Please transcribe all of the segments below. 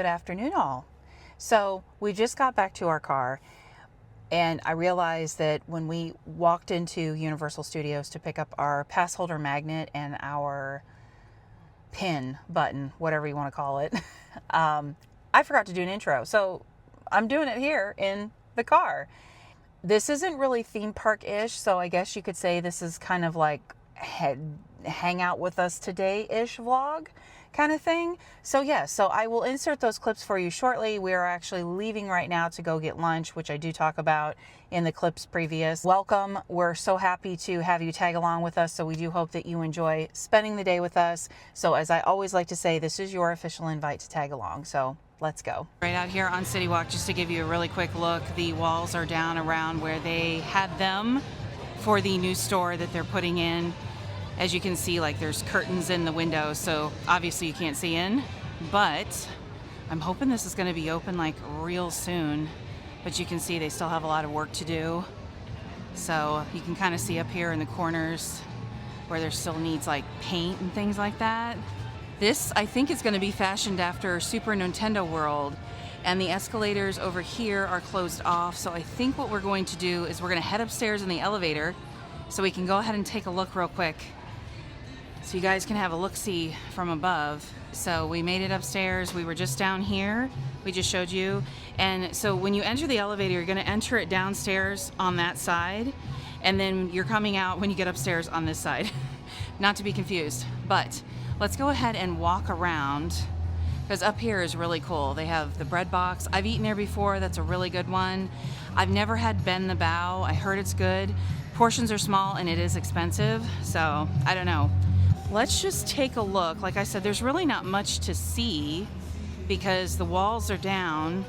afternoon all. So we just got back to our car and I realized that when we walked into Universal Studios to pick up our pass holder magnet and our pin button, whatever you want to call it, I forgot to do an intro. So I'm doing it here in the car. This isn't really theme park-ish, so I guess you could say this is kind of like hang out with us today-ish vlog kind of thing. So yeah, so I will insert those clips for you shortly. We are actually leaving right now to go get lunch, which I do talk about in the clips previous. Welcome. We're so happy to have you tag along with us. So we do hope that you enjoy spending the day with us. So as I always like to say, this is your official invite to tag along. So let's go. Right out here on City Walk, just to give you a really quick look, the walls are down around where they had them for the new store that they're putting in. As you can see, like there's curtains in the windows, so obviously you can't see in, but I'm hoping this is going to be open like real soon. But you can see they still have a lot of work to do. So you can kind of see up here in the corners where there still needs like paint and things like that. This, I think, is going to be fashioned after Super Nintendo World, and the escalators over here are closed off. So I think what we're going to do is we're going to head upstairs in the elevator so we can go ahead and take a look real quick, so you guys can have a look-see from above. So we made it upstairs. We were just down here. We just showed you. And so when you enter the elevator, you're going to enter it downstairs on that side, and then you're coming out when you get upstairs on this side. Not to be confused. But let's go ahead and walk around, because up here is really cool. They have the bread box. I've eaten there before. That's a really good one. I've never had Ben the Bow. I heard it's good. Portions are small and it is expensive, so I don't know. Let's just take a look. Like I said, there's really not much to see because the walls are down.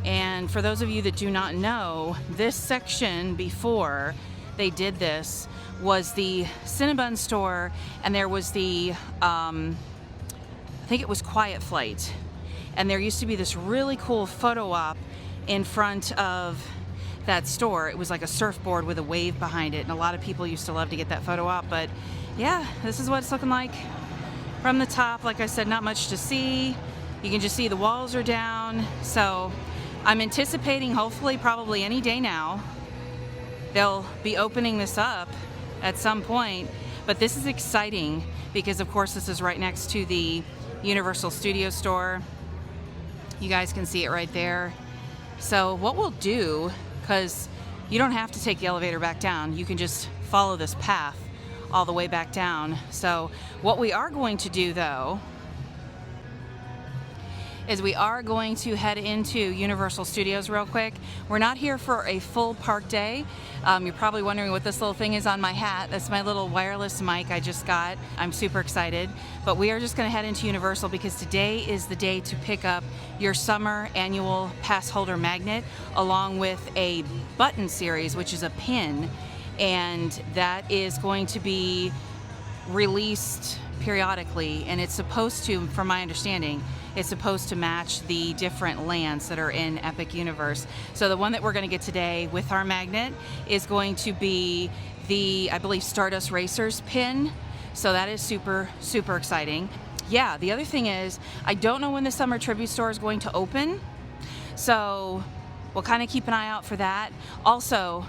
And for those of you that do not know, this section before they did this was the Cinnabon store, and there was the, I think it was Quiet Flight. And there used to be this really cool photo op in front of that store. It was like a surfboard with a wave behind it, and a lot of people used to love to get that photo op. But yeah, this is what it's looking like from the top. Like I said, not much to see. You can just see the walls are down. So I'm anticipating, hopefully, probably any day now, they'll be opening this up at some point. But this is exciting because, of course, this is right next to the Universal Studios store. You guys can see it right there. So what we'll do, because you don't have to take the elevator back down, you can just follow this path all the way back down. So what we are going to do, though, is we are going to head into Universal Studios real quick. We're not here for a full park day. You're probably wondering what this little thing is on my hat. That's my little wireless mic I just got. I'm super excited. But we are just going to head into Universal because today is the day to pick up your summer annual pass holder magnet, along with a button series, which is a pin. And that is going to be released periodically, and it's supposed to, from my understanding, it's supposed to match the different lands that are in Epic Universe. So the one that we're going to get today with our magnet is going to be the, I believe, Stardust Racers pin. So that is super, super exciting. Yeah, the other thing is, I don't know when the Summer Tribute Store is going to open, so we'll kind of keep an eye out for that. Also,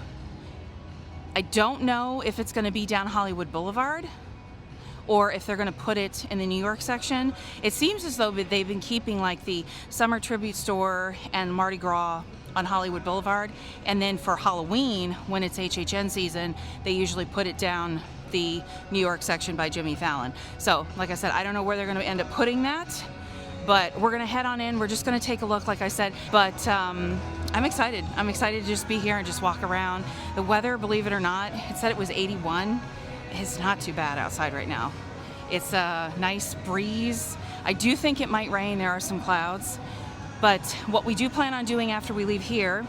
I don't know if it's going to be down Hollywood Boulevard or if they're going to put it in the New York section. It seems as though they've been keeping like the Summer Tribute Store and Mardi Gras on Hollywood Boulevard, and then for Halloween, when it's HHN season, they usually put it down the New York section by Jimmy Fallon. So, like I said, I don't know where they're going to end up putting that, but we're going to head on in. We're just going to take a look, like I said. But I'm excited. I'm excited to just be here and just walk around. The weather, believe it or not, it said it was 81. It's not too bad outside right now. It's a nice breeze. I do think it might rain. There are some clouds. But what we do plan on doing after we leave here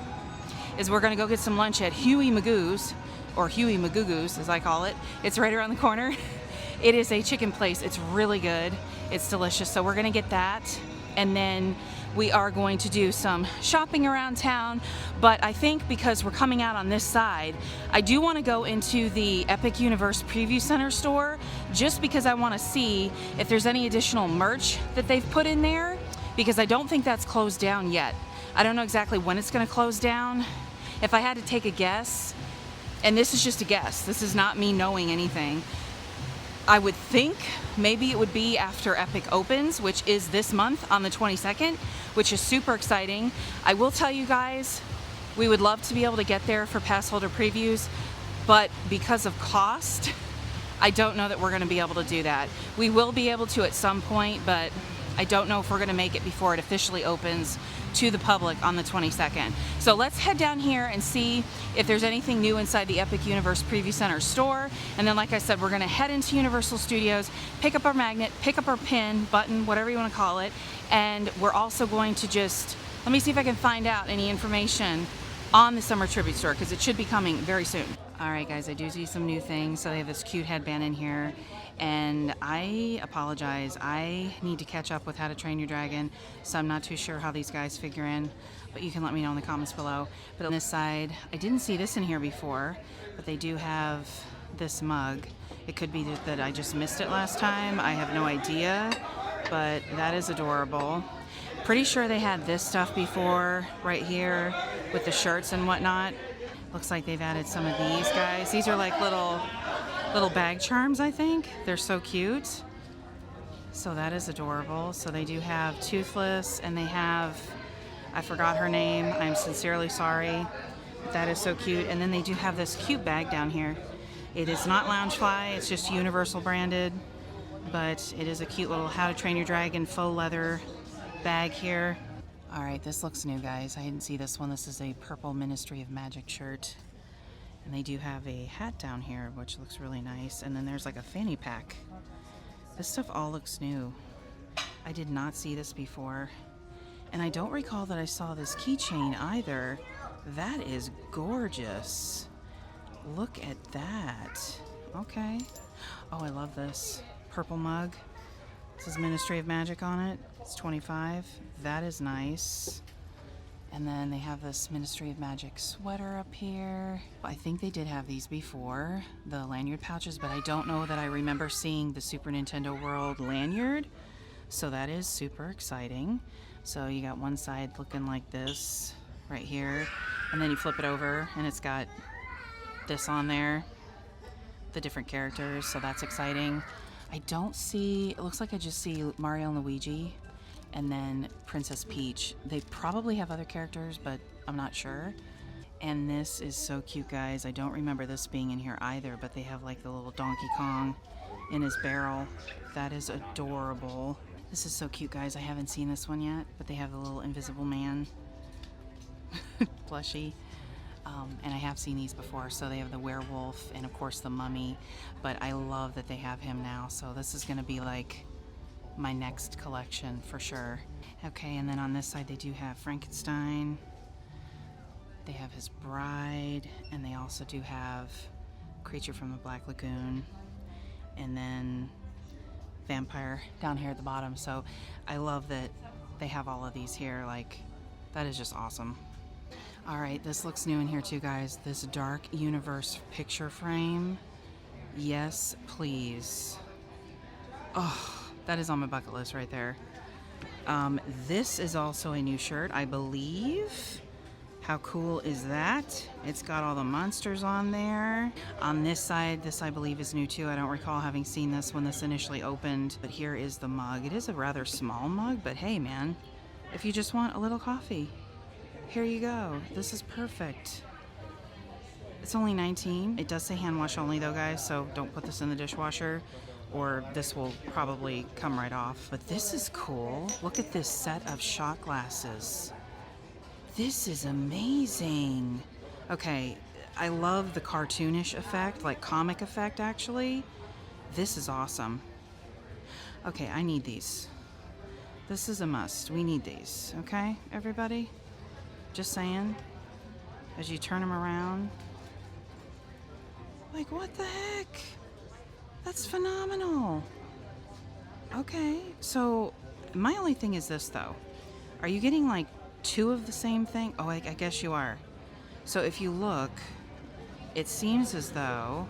is we're going to go get some lunch at Huey Magoo's, or Huey Magoo's as I call it. It's right around the corner. It is a chicken place. It's really good. It's delicious. So we're going to get that. And then we are going to do some shopping around town. But I think because we're coming out on this side, I do want to go into the Epic Universe Preview Center store, just because I want to see if there's any additional merch that they've put in there. because I don't think that's closed down yet. I don't know exactly when it's going to close down. If I had to take a guess, and this is just a guess, this is not me knowing anything, I would think maybe it would be after Epic opens, which is this month on the 22nd, which is super exciting. I will tell you guys, we would love to be able to get there for pass holder previews, but because of cost, I don't know that we're going to be able to do that. We will be able to at some point, but I don't know if we're going to make it before it officially opens to the public on the 22nd. So let's head down here and see if there's anything new inside the Epic Universe Preview Center store. And then, like I said, we're going to head into Universal Studios, pick up our magnet, pick up our pin, button, whatever you want to call it. And we're also going to just, let me see if I can find out any information on the Summer Tribute Store, because it should be coming very soon. All right, guys, I do see some new things. So they have this cute headband in here. And I apologize, I need to catch up with How to Train Your Dragon, so I'm not too sure how these guys figure in, but you can let me know in the comments below. But on this side, I didn't see this in here before, but they do have this mug. It could be that I just missed it last time, I have no idea, but that is adorable. Pretty sure they had this stuff before, right here, with the shirts and whatnot. Looks like they've added some of these guys. These are like little bag charms, I think. They're so cute. So that is adorable. So they do have Toothless, and they have, I forgot her name, I'm sincerely sorry. That is so cute. And then they do have this cute bag down here. It is not Loungefly, it's just Universal branded, but it is a cute little How to Train Your Dragon faux leather bag here. All right, this looks new, guys. I didn't see this one. This is a purple Ministry of Magic shirt. And they do have a hat down here, which looks really nice. And then there's like a fanny pack. This stuff all looks new. I did not see this before. And I don't recall that I saw this keychain either. That is gorgeous. Look at that. Okay. Oh, I love this. Purple mug. It says Ministry of Magic on it. It's 25. That is nice. And then they have this Ministry of Magic sweater up here. I think they did have these before, the lanyard pouches, but I don't know that I remember seeing the Super Nintendo World lanyard. So that is super exciting. So you got one side looking like this right here, and then you flip it over and it's got this on there, the different characters, so that's exciting. I don't see, it looks like I just see Mario and Luigi, and then Princess Peach. They probably have other characters, but I'm not sure. And this is so cute, guys. I don't remember this being in here either, but they have like the little Donkey Kong in his barrel. That is adorable. This is so cute, guys. I haven't seen this one yet, but they have the little Invisible Man plushie. And I have seen these before, so they have the werewolf and of course the mummy, but I love that they have him now, so this is gonna be like my next collection for sure. Okay, and then on this side they do have Frankenstein, they have his bride, and they also do have Creature from the Black Lagoon, and then Vampire down here at the bottom. So I love that they have all of these here. Like, that is just awesome. All right, this looks new in here too, guys. This Dark Universe picture frame. Yes, please. Oh, that is on my bucket list right there. This is also a new shirt, I believe. How cool is that? It's got all the monsters on there. On this side, this I believe is new too. I don't recall having seen this when this initially opened, but here is the mug. It is a rather small mug, but hey man, if you just want a little coffee, here you go. This is perfect. It's only $19. It does say hand wash only though, guys, so don't put this in the dishwasher or this will probably come right off. But this is cool. Look at this set of shot glasses. This is amazing. Okay, I love the cartoonish effect, like comic effect actually. This is awesome. Okay, I need these. This is a must. We need these, okay, everybody? Just saying. As you turn them around. Like, what the heck? That's phenomenal. Okay, so my only thing is this though. Are you getting like two of the same thing? Oh, I guess you are. So if you look, it seems as though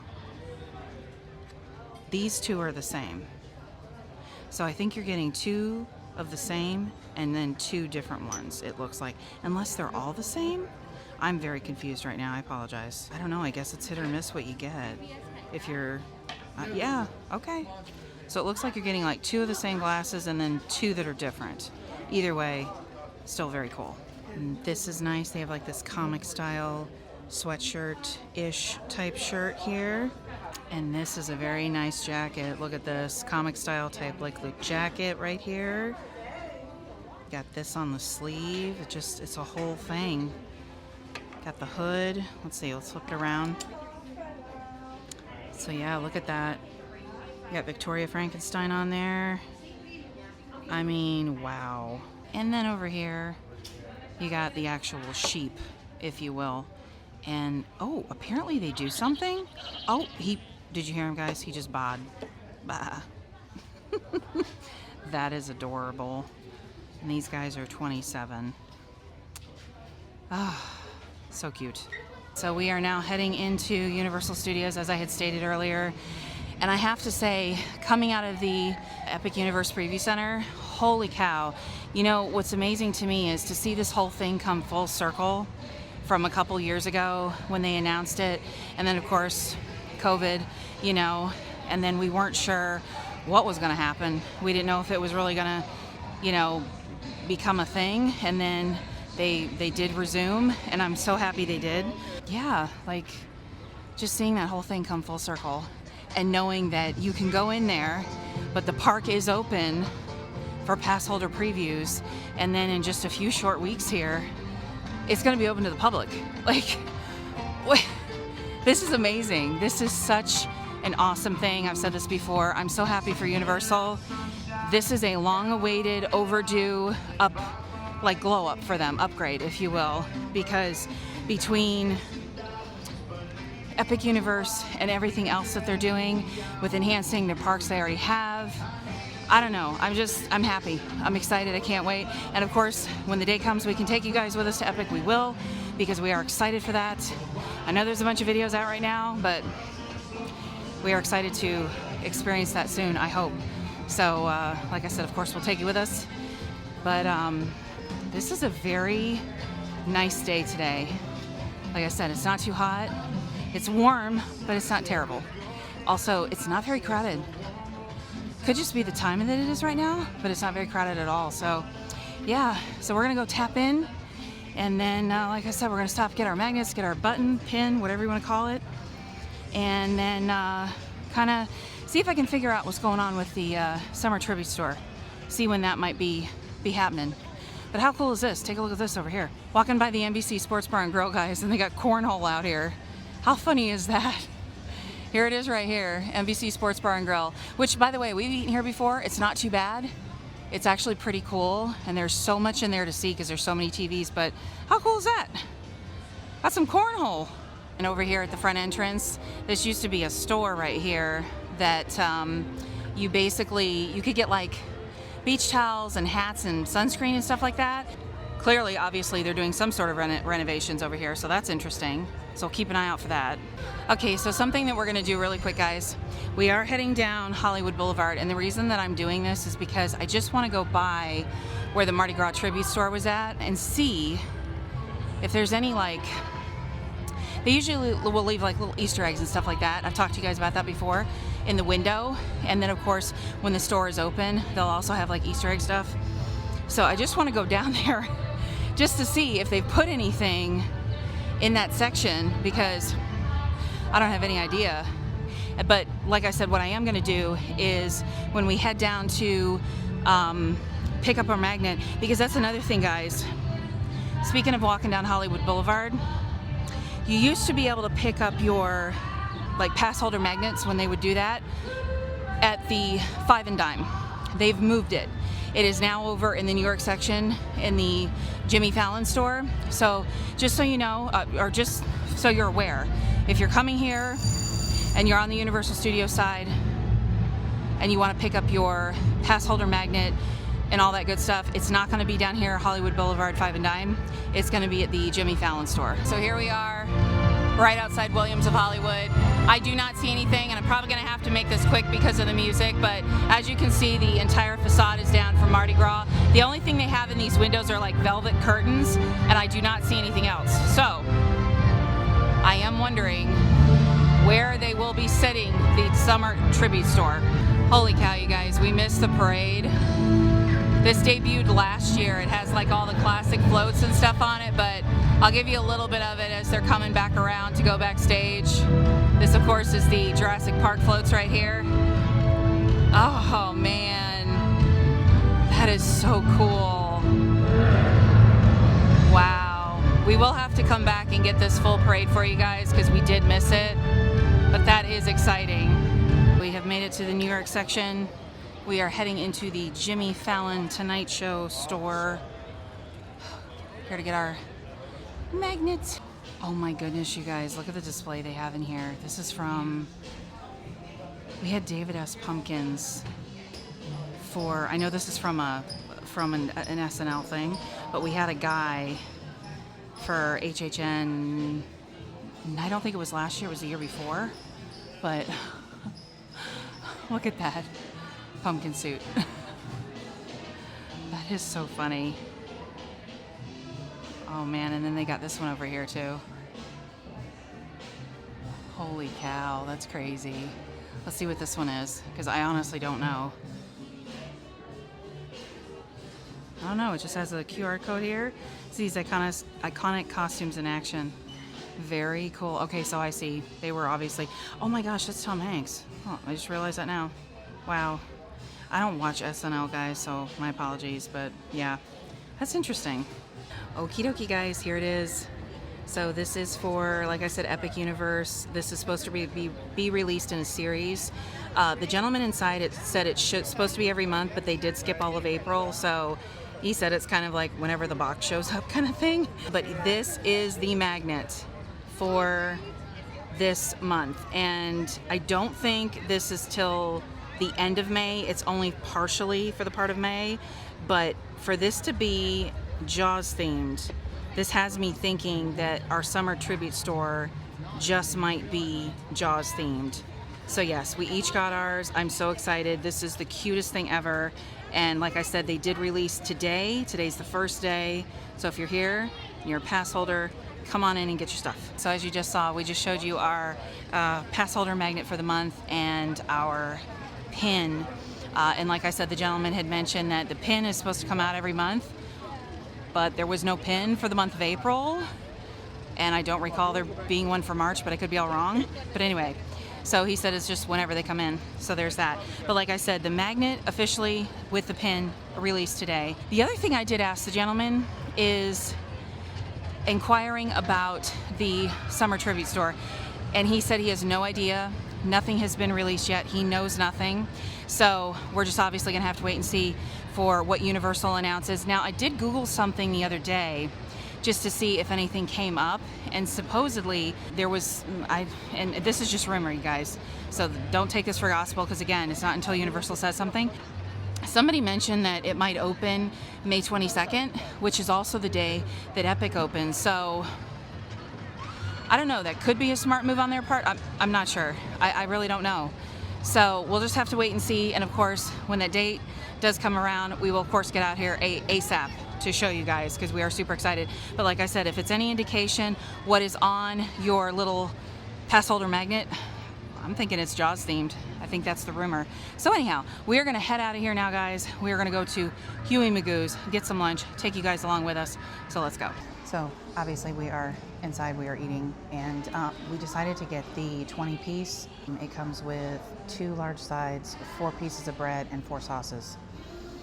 these two are the same. So I think you're getting two of the same and then 2 different ones, it looks like. Unless they're all the same? I'm very confused right now. I apologize. I don't know. I guess it's hit or miss what you get. If you're... yeah, okay. So it looks like you're getting like 2 of the same glasses and then 2 that are different. Either way, still very cool. And this is nice. They have like this comic style sweatshirt-ish type shirt here. And this is a very nice jacket. Look at this comic style type like the jacket right here. Got this on the sleeve. It's a whole thing. Got the hood. Let's see, let's flip it around. So yeah, look at that. You got Victoria Frankenstein on there. I mean, wow. And then over here, you got the actual sheep, if you will. And, oh, apparently they do something. Oh, did you hear him, guys? He just bawed. Bah. That is adorable. And these guys are 27. Ah, so cute. So we are now heading into Universal Studios, as I had stated earlier. And I have to say, coming out of the Epic Universe Preview Center, holy cow. You know, what's amazing to me is to see this whole thing come full circle from a couple years ago when they announced it. And then, of course, COVID, you know, and then we weren't sure what was going to happen. We didn't know if it was really going to, you know, become a thing. And then they did resume, and I'm so happy they did. Yeah, like just seeing that whole thing come full circle and knowing that you can go in there, but the park is open for pass holder previews, and then in just a few short weeks here, it's going to be open to the public. Like, this is amazing. This is such an awesome thing. I've said this before. I'm so happy for Universal. This is a long-awaited, overdue glow up for them, upgrade, if you will, because between Epic Universe and everything else that they're doing with enhancing the parks they already have, I don't know. I'm happy. I'm excited. I can't wait. And of course, when the day comes we can take you guys with us to Epic, we will, because we are excited for that. I know there's a bunch of videos out right now, but we are excited to experience that soon, I hope. So, like I said, of course, we'll take you with us. But this is a very nice day today. Like I said, it's not too hot. It's warm, but it's not terrible. Also, it's not very crowded. Could just be the time that it is right now, but it's not very crowded at all. So yeah, so we're gonna go tap in, and then like I said, we're gonna stop, get our magnets, get our button, pin, whatever you want to call it, and then kind of see if I can figure out what's going on with the summer tribute store, see when that might be happening. But how cool is this? Take a look at this over here. Walking by the NBC Sports Bar and Grill, guys, and they got cornhole out here. How funny is that? Here it is right here, NBC Sports Bar and Grill, which, by the way, we've eaten here before. It's not too bad. It's actually pretty cool, and there's so much in there to see because there's so many TVs, but how cool is that? That's some cornhole. And over here at the front entrance, this used to be a store right here that you could get like beach towels and hats and sunscreen and stuff like that. Clearly, obviously, they're doing some sort of renovations over here, so that's interesting. So keep an eye out for that. Okay, so something that we're gonna do really quick, guys. We are heading down Hollywood Boulevard, and the reason that I'm doing this is because I just wanna go by where the Mardi Gras tribute store was at and see if there's any they usually will leave like little Easter eggs and stuff like that. I've talked to you guys about that before in the window. And then of course, when the store is open, they'll also have like Easter egg stuff. So I just wanna go down there just to see if they put anything in that section, because I don't have any idea. But like I said, what I am gonna do is when we head down to pick up our magnet, because that's another thing, guys. Speaking of walking down Hollywood Boulevard, you used to be able to pick up your pass holder magnets when they would do that at the 5 and Dime. They've moved it. It is now over in the New York section in the Jimmy Fallon store. So just so you know, or just so you're aware, if you're coming here and you're on the Universal Studios side and you want to pick up your pass holder magnet and all that good stuff, it's not going to be down here Hollywood Boulevard 5 and Dime. It's going to be at the Jimmy Fallon store. So here we are. right outside Williams of Hollywood. I do not see anything, and I'm probably going to have to make this quick because of the music, but as you can see, the entire facade is down for Mardi Gras. The only thing they have in these windows are like velvet curtains, and I do not see anything else. So I am wondering where they will be sitting the summer tribute store. Holy cow, you guys, we missed the parade. This debuted last year. It has like all the classic floats and stuff on it, but I'll give you a little bit of it as they're coming back around to go backstage. This, of course, is the Jurassic Park floats right here. Oh, man. That is so cool. Wow. We will have to come back and get this full parade for you guys because we did miss it, but that is exciting. We have made it to the New York section. We are heading into the Jimmy Fallon Tonight Show store. Here to get our magnets. Oh my goodness, you guys, look at the display they have in here. This is from, we had David S. Pumpkins for, I know this is from an SNL thing, but we had a guy for HHN, I don't think it was last year, it was the year before, but look at that pumpkin suit. That is so funny. Oh man, and then they got this one over here too. Holy cow, that's crazy. Let's see what this one is, because I honestly don't know. I don't know, it just has a QR code here. It's these iconic costumes in action. Very cool. Okay, so I see. They were obviously, oh my gosh, that's Tom Hanks. Oh, I just realized that now. Wow. I don't watch SNL, guys, so my apologies, but yeah, that's interesting. Okie dokie, guys, here it is. So this is for, like I said, Epic Universe. This is supposed to be released in a series. The gentleman inside it said it's supposed to be every month, but they did skip all of April, so he said it's kind of like whenever the box shows up kind of thing. But this is the magnet for this month, and I don't think this is till the end of May. It's only partially for the part of May, but for this to be Jaws themed, this has me thinking that our summer tribute store just might be Jaws themed. So yes, we each got ours. I'm so excited. This is the cutest thing ever. And like I said, they did release today. Today's the first day. So if you're here, you're a pass holder, come on in and get your stuff. So as you just saw, we just showed you our pass holder magnet for the month and our pin. And like I said, the gentleman had mentioned that the pin is supposed to come out every month, but there was no pin for the month of April. And I don't recall there being one for March, but I could be all wrong. But anyway, so he said it's just whenever they come in. So there's that. But like I said, the magnet officially with the pin released today. The other thing I did ask the gentleman is inquiring about the summer tribute store. And he said he has no idea. Nothing has been released yet. He knows nothing. So we're just obviously gonna have to wait and see for what Universal announces. Now, I did Google something the other day just to see if anything came up, and supposedly there was, and this is just rumor, you guys, so don't take this for gospel, because again, it's not until Universal says something. Somebody mentioned that it might open May 22nd, which is also the day that Epic opens. So I don't know, that could be a smart move on their part. I'm not sure. I really don't know. So we'll just have to wait and see. And of course, when that date does come around, we will of course get out here ASAP to show you guys, because we are super excited. But like I said, if it's any indication what is on your little pass holder magnet, I'm thinking it's Jaws themed. I think that's the rumor. So anyhow, we are gonna head out of here now, guys. We are gonna go to Huey Magoo's, get some lunch, take you guys along with us. So let's go. So obviously we are inside, we are eating, and we decided to get the 20-piece. It comes with 2 large sides, 4 pieces of bread, and 4 sauces.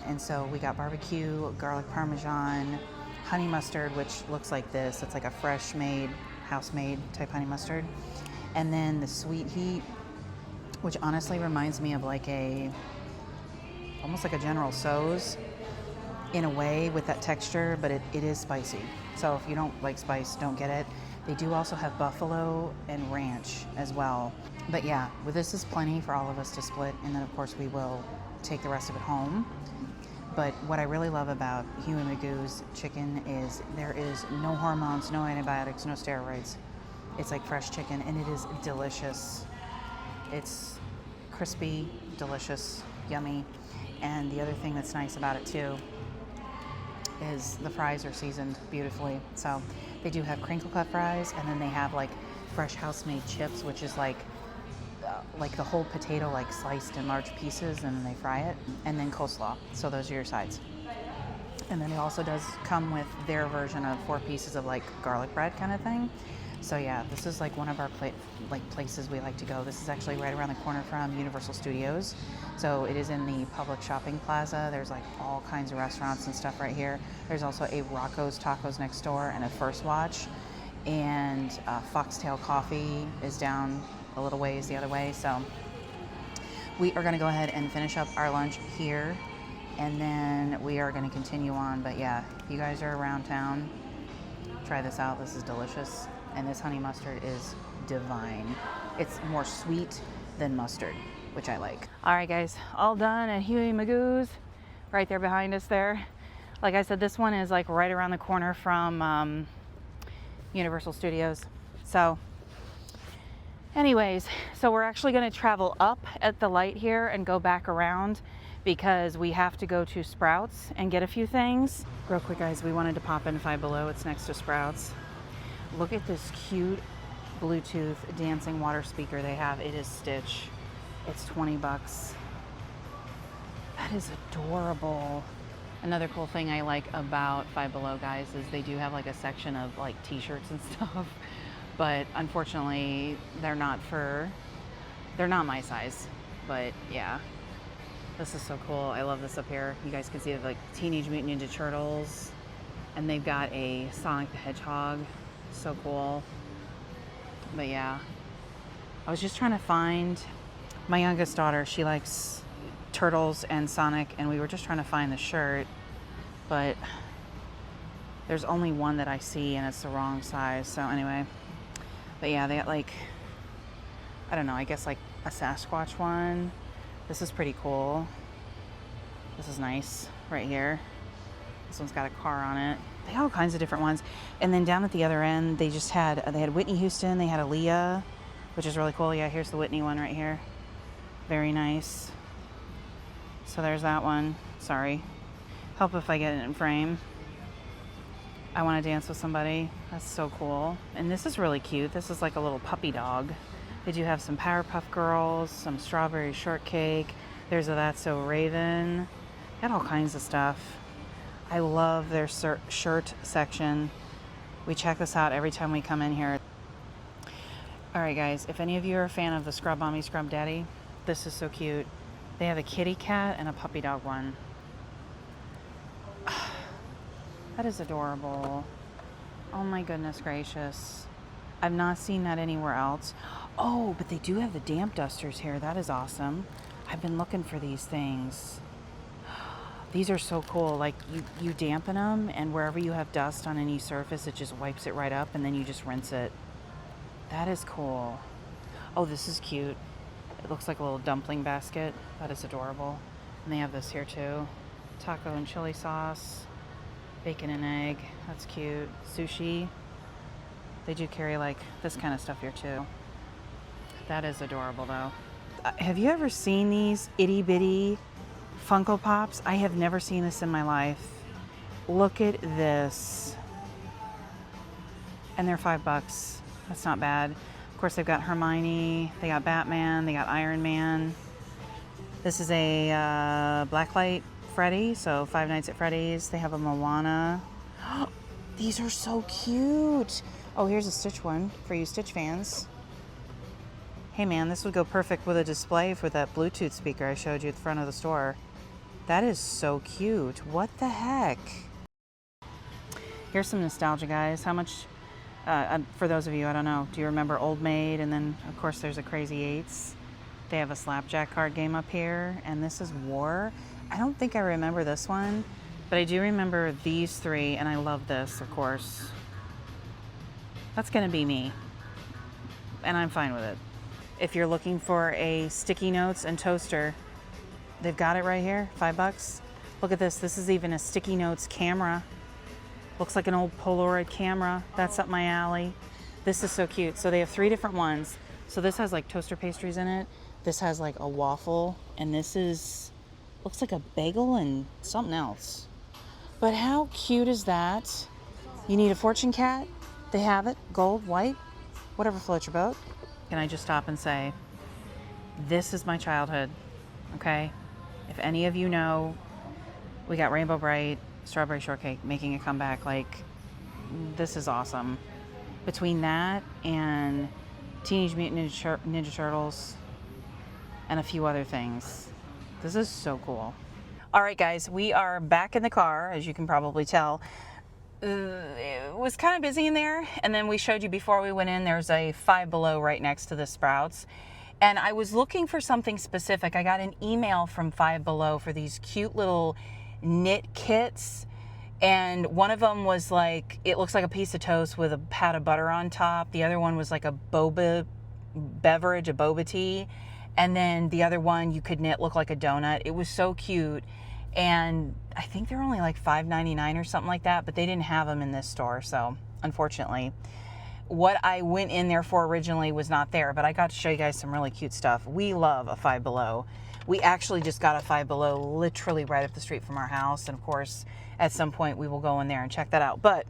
And so we got barbecue, garlic parmesan, honey mustard, which looks like this. It's like a fresh made, house-made type honey mustard. And then the sweet heat, which honestly reminds me of like almost like a General Tso's in a way with that texture, but it is spicy. So if you don't like spice, don't get it. They do also have buffalo and ranch as well. But yeah, well, this is plenty for all of us to split, and then of course we will take the rest of it home. But what I really love about Huey Magoo's chicken is there is no hormones, no antibiotics, no steroids. It's like fresh chicken, and it is delicious. It's crispy, delicious, yummy. And the other thing that's nice about it too is the fries are seasoned beautifully. So they do have crinkle cut fries, and then they have like fresh house-made chips, which is like the whole potato like sliced in large pieces, and then they fry it, and then coleslaw. So those are your sides. And then it also does come with their version of 4 pieces of like garlic bread kind of thing. So yeah, this is like one of our places we like to go. This is actually right around the corner from Universal Studios. So it is in the public shopping plaza. There's like all kinds of restaurants and stuff right here. There's also a Rocco's Tacos next door and a First Watch. And Foxtail Coffee is down a little ways the other way. So we are gonna go ahead and finish up our lunch here, and then we are gonna continue on. But yeah, if you guys are around town, try this out. This is delicious. And this honey mustard is divine. It's more sweet than mustard, which I like. All right, guys, all done at Huey Magoo's, right there behind us there. Like I said, this one is like right around the corner from Universal Studios. So anyways, so we're actually gonna travel up at the light here and go back around because we have to go to Sprouts and get a few things. Real quick, guys, we wanted to pop in Five Below. It's next to Sprouts. Look at this cute Bluetooth dancing water speaker they have. It is Stitch. It's 20 bucks. That is adorable. Another cool thing I like about Five Below, guys, is they do have like a section of like t-shirts and stuff, but unfortunately they're not my size. But yeah, this is so cool. I love this up here. You guys can see like Teenage Mutant Ninja Turtles, and they've got a Sonic the Hedgehog. So cool. But yeah, I was just trying to find my youngest daughter. She likes Turtles and Sonic, and we were just trying to find the shirt, but there's only one that I see and it's the wrong size. So anyway, but yeah, they got like, I don't know, I guess like a Sasquatch one. This is pretty cool. This is nice right here. This one's got a car on it. They have all kinds of different ones. And then down at the other end, they had Whitney Houston, they had Aaliyah, which is really cool. Yeah, here's the Whitney one right here. Very nice. So there's that one. Sorry. Help if I get it in frame. I Want to Dance with Somebody. That's so cool. And this is really cute. This is like a little puppy dog. They do have some Powerpuff Girls, some Strawberry Shortcake. There's a That's So Raven. Got all kinds of stuff. I love their shirt section. We check this out every time we come in here. All right, guys, if any of you are a fan of the Scrub Mommy, Scrub Daddy, this is so cute. They have a kitty cat and a puppy dog one. That is adorable. Oh my goodness gracious. I've not seen that anywhere else. Oh, but they do have the damp dusters here. That is awesome. I've been looking for these things. These are so cool. Like you dampen them, and wherever you have dust on any surface, it just wipes it right up, and then you just rinse it. That is cool. Oh, this is cute. It looks like a little dumpling basket. That is adorable. And they have this here too. Taco and chili sauce, bacon and egg. That's cute. Sushi. They do carry like this kind of stuff here too. That is adorable though. Have you ever seen these itty bitty Funko Pops? I have never seen this in my life. Look at this. And they're $5. That's not bad. Of course, they've got Hermione, they got Batman, they got Iron Man. This is a Blacklight Freddy, so Five Nights at Freddy's. They have a Moana. These are so cute. Oh, here's a Stitch one for you Stitch fans. Hey man, this would go perfect with a display for that Bluetooth speaker I showed you at the front of the store. That is so cute. What the heck? Here's some nostalgia, guys. How much, for those of you, I don't know, do you remember Old Maid? And then, of course, there's a Crazy Eights. They have a slapjack card game up here, and this is War. I don't think I remember this one, but I do remember these three, and I love this, of course. That's gonna be me, and I'm fine with it. If you're looking for a sticky notes and toaster, they've got it right here, $5. Look at this. This is even a sticky notes camera. Looks like an old Polaroid camera. That's up my alley. This is so cute. So they have 3 different ones. So this has like toaster pastries in it. This has like a waffle. And this is, looks like a bagel and something else. But how cute is that? You need a fortune cat? They have it. Gold, white, whatever floats your boat. Can I just stop and say, this is my childhood, okay? If any of you know, we got Rainbow Bright, Strawberry Shortcake making a comeback. Like, this is awesome. Between that and Teenage Mutant Ninja Turtles and a few other things, this is so cool. All right, guys, we are back in the car, as you can probably tell. It was kind of busy in there, and then we showed you before we went in, there's a Five Below right next to the Sprouts. And I was looking for something specific. I got an email from Five Below for these cute little knit kits. And one of them was like, it looks like a piece of toast with a pat of butter on top. The other one was like a boba beverage, a boba tea. And then the other one you could knit look like a donut. It was so cute. And I think they're only like $5.99 or something like that, but they didn't have them in this store. So unfortunately, what I went in there for originally was not there, but I got to show you guys some really cute stuff. We love a Five Below. We actually just got a Five Below literally right up the street from our house. And of course, at some point we will go in there and check that out. But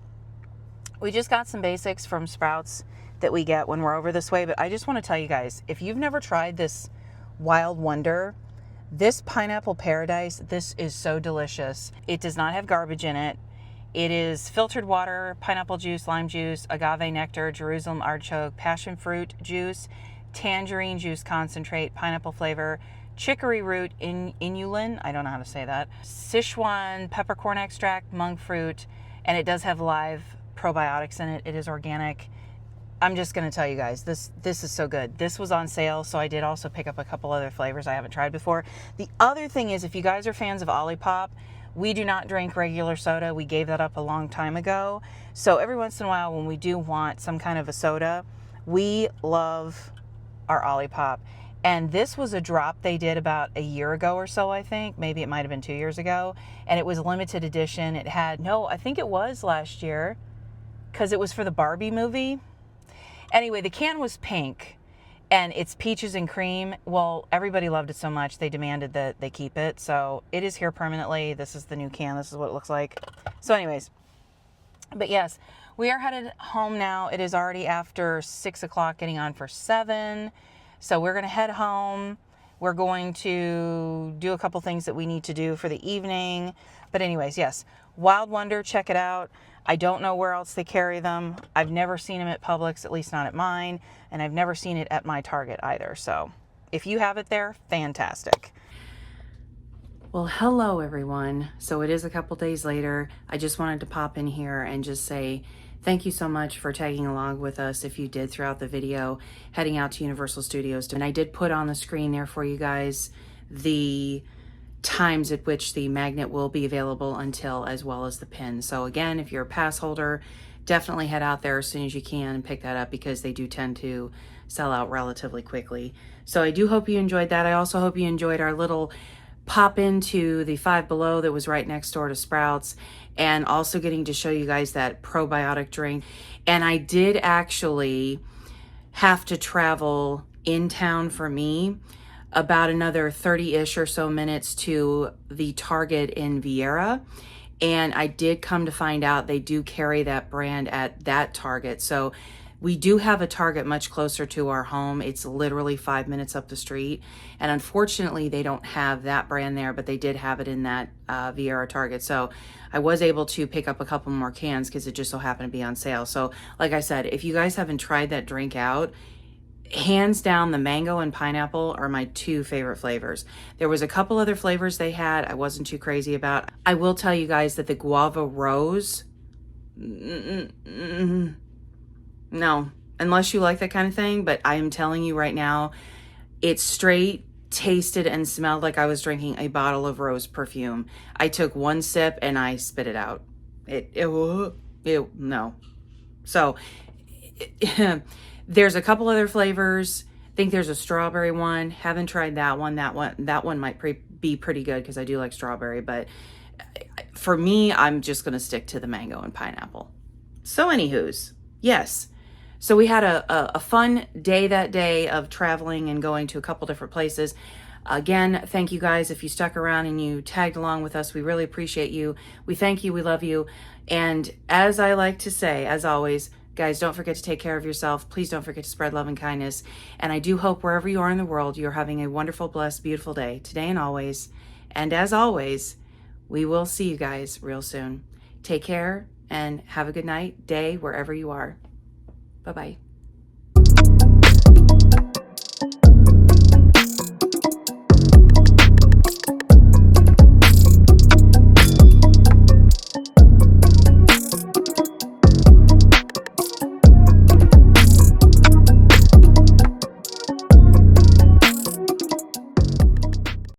we just got some basics from Sprouts that we get when we're over this way. But I just want to tell you guys, if you've never tried this Wild Wonder, this Pineapple Paradise, this is so delicious. It does not have garbage in it. It is filtered water, pineapple juice, lime juice, agave nectar, Jerusalem artichoke, passion fruit juice, tangerine juice concentrate, pineapple flavor, chicory root, inulin, I don't know how to say that, Sichuan peppercorn extract, monk fruit, and it does have live probiotics in it. It is organic. I'm just going to tell you guys, this is so good. This was on sale, so I did also pick up a couple other flavors I haven't tried before. The other thing is, if you guys are fans of Olipop, we do not drink regular soda. We gave that up a long time ago. So every once in a while, when we do want some kind of a soda, we love our Olipop. And this was a drop they did about a year ago or so, I think. Maybe it might have been 2 years ago. And it was limited edition. It had, no, I think it was last year, because it was for the Barbie movie. Anyway, the can was pink, and it's peaches and cream. Well, everybody loved it so much, they demanded that they keep it. So it is here permanently. This is the new can. This is what it looks like. So anyways, but yes, we are headed home now. It is already after 6 o'clock, getting on for 7. So we're going to head home. We're going to do a couple things that we need to do for the evening. But anyways, yes, Wild Wonder, check it out. I don't know where else they carry them. I've never seen them at Publix, at least not at mine. And I've never seen it at my Target either. So if you have it there, fantastic. Well, hello everyone. So it is a couple days later. I just wanted to pop in here and just say thank you so much for tagging along with us if you did throughout the video, heading out to Universal Studios. And I did put on the screen there for you guys the times at which the magnet will be available until, as well as the pin. So again, if you're a pass holder, definitely head out there as soon as you can and pick that up, because they do tend to sell out relatively quickly. So I do hope you enjoyed that. I also hope you enjoyed our little pop into the Five Below that was right next door to Sprouts, and also getting to show you guys that probiotic drink. And I did actually have to travel in town for me about another 30-ish or so minutes to the Target in Vieira. And I did come to find out they do carry that brand at that Target. So we do have a Target much closer to our home. It's literally 5 minutes up the street. And unfortunately, they don't have that brand there, but they did have it in that Vieira Target. So I was able to pick up a couple more cans because it just so happened to be on sale. So like I said, if you guys haven't tried that drink out, hands down, the mango and pineapple are my 2 favorite flavors. There was a couple other flavors they had I wasn't too crazy about. I will tell you guys that the guava rose, no, unless you like that kind of thing. But I am telling you right now, it straight tasted and smelled like I was drinking a bottle of rose perfume. I took one sip and I spit it out. No. So there's a couple other flavors. I think there's a strawberry one. Haven't tried that one. That one might be pretty good because I do like strawberry. But for me, I'm just going to stick to the mango and pineapple. So anywho's, yes. So we had a fun day that day of traveling and going to a couple different places. Again, thank you guys. If you stuck around and you tagged along with us, we really appreciate you. We thank you. We love you. And as I like to say, as always, guys, don't forget to take care of yourself. Please don't forget to spread love and kindness. And I do hope wherever you are in the world, you're having a wonderful, blessed, beautiful day today and always. And as always, we will see you guys real soon. Take care and have a good night, day, wherever you are. Bye-bye.